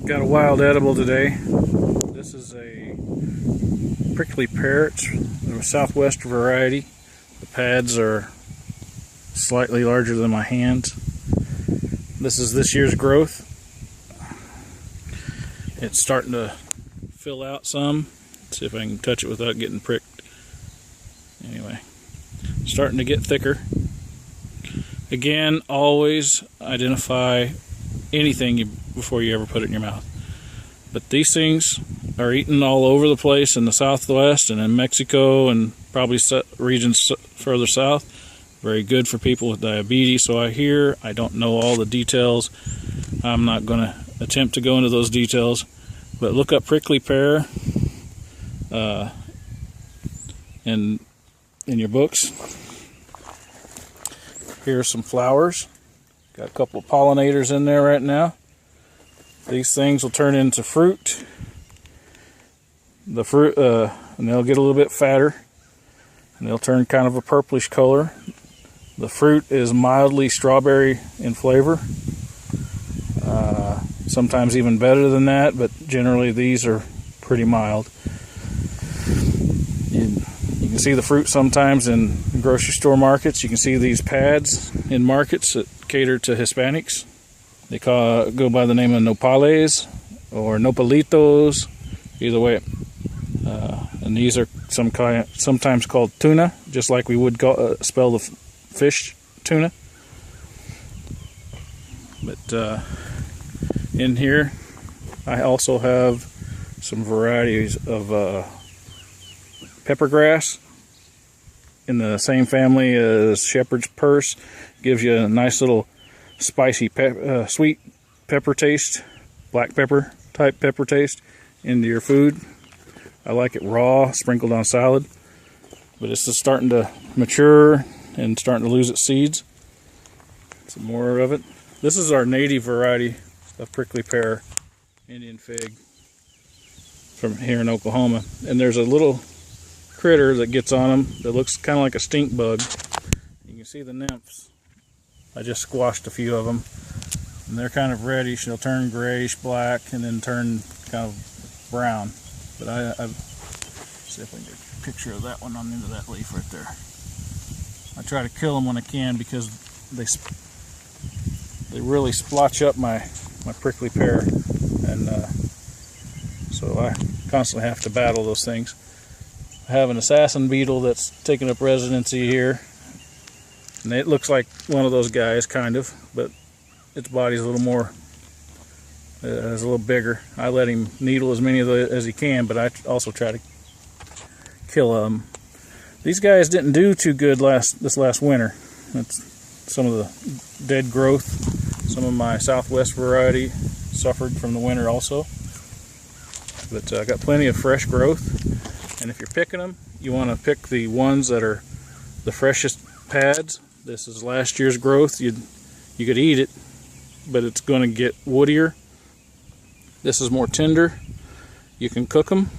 Got a wild edible today. This is a prickly pear. It's a southwest variety. The pads are slightly larger than my hands. This is this year's growth. It's starting to fill out some. Let's see if I can touch it without getting pricked. Anyway, starting to get thicker. Again, always identify anything before you ever put it in your mouth. But these things are eaten all over the place in the Southwest and in Mexico and probably regions further south. Very good for people with diabetes, so I hear. I don't know all the details. I'm not going to attempt to go into those details, but look up prickly pear in your books. Here's some flowers. Got a couple of pollinators in there right now. These things will turn into fruit. The fruit, and they'll get a little bit fatter, and they'll turn kind of a purplish color. The fruit is mildly strawberry in flavor. Sometimes even better than that, but generally these are pretty mild. You can see the fruit sometimes in grocery store markets. You can see these pads in markets that cater to Hispanics. They go by the name of nopales or nopalitos, either way. And these are sometimes called tuna, just like we would spell the fish tuna. But in here, I also have some varieties of peppergrass in the same family as shepherd's purse. Gives you a nice little spicy sweet pepper taste, black pepper type pepper taste into your food. I like it raw, sprinkled on salad, but it's just starting to mature and starting to lose its seeds. Some more of it. This is our native variety of prickly pear, Indian fig, from here in Oklahoma. And there's a little critter that gets on them that looks kind of like a stink bug. You can see the nymphs. I just squashed a few of them, and they're kind of reddish. They'll turn grayish black and then turn kind of brown. But I see if I can get a picture of that one on into that leaf right there. I try to kill them when I can because they really splotch up my prickly pear, and so I constantly have to battle those things. I have an assassin beetle that's taken up residency here, and it looks like one of those guys, kind of, but its body's a little more, it's a little bigger. I let him needle as many of as he can, but I also try to kill them. These guys didn't do too good this last winter. That's some of the dead growth. Some of my Southwest variety suffered from the winter also, but I got plenty of fresh growth. And if you're picking them, you want to pick the ones that are the freshest pads. This is last year's growth. You could eat it, but it's going to get woodier. This is more tender. You can cook them,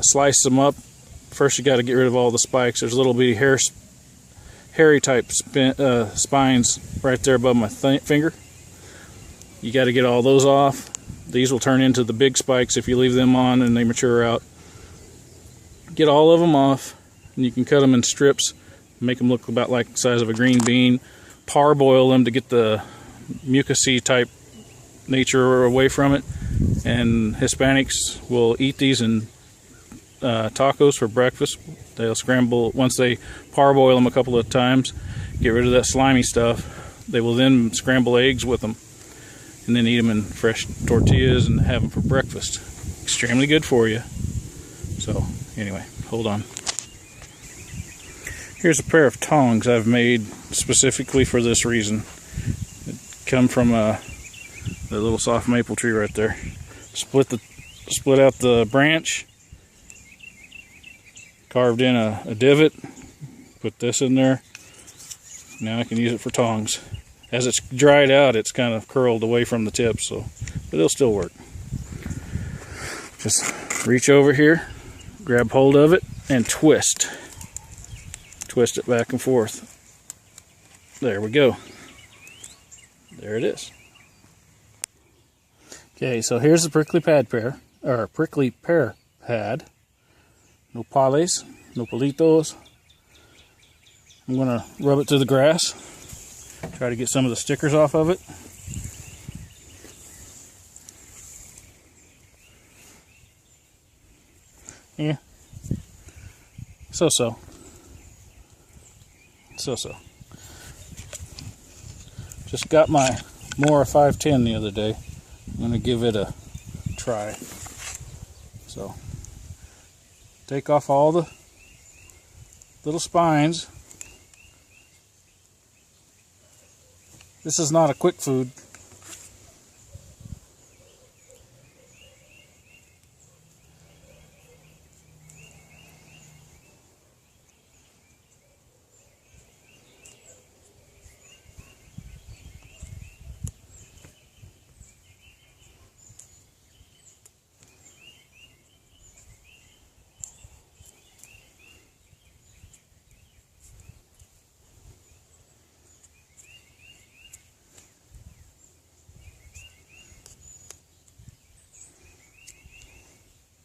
slice them up. First you got to get rid of all the spikes. There's little bitty hairy type spines right there above my finger. You got to get all those off. These will turn into the big spikes if you leave them on and they mature out. Get all of them off, and you can cut them in strips, make them look about like the size of a green bean. Parboil them to get the mucousy type nature away from it. And Hispanics will eat these in tacos for breakfast. They'll scramble, once they parboil them a couple of times, get rid of that slimy stuff. They will then scramble eggs with them and then eat them in fresh tortillas and have them for breakfast. Extremely good for you. So anyway, hold on. Here's a pair of tongs I've made specifically for this reason. It come from the little soft maple tree right there. Split out the branch, carved in a divot, put this in there. Now I can use it for tongs. As it's dried out, it's kind of curled away from the tip, but it'll still work. Just reach over here, grab hold of it, and twist. Twist it back and forth. There we go. There it is. Okay, so here's the prickly pear pad. No pales, no palitos. I'm gonna rub it to the grass. Try to get some of the stickers off of it. Yeah. So-so. So-so. Just got my Mora 510 the other day. I'm going to give it a try. So, take off all the little spines. This is not a quick food.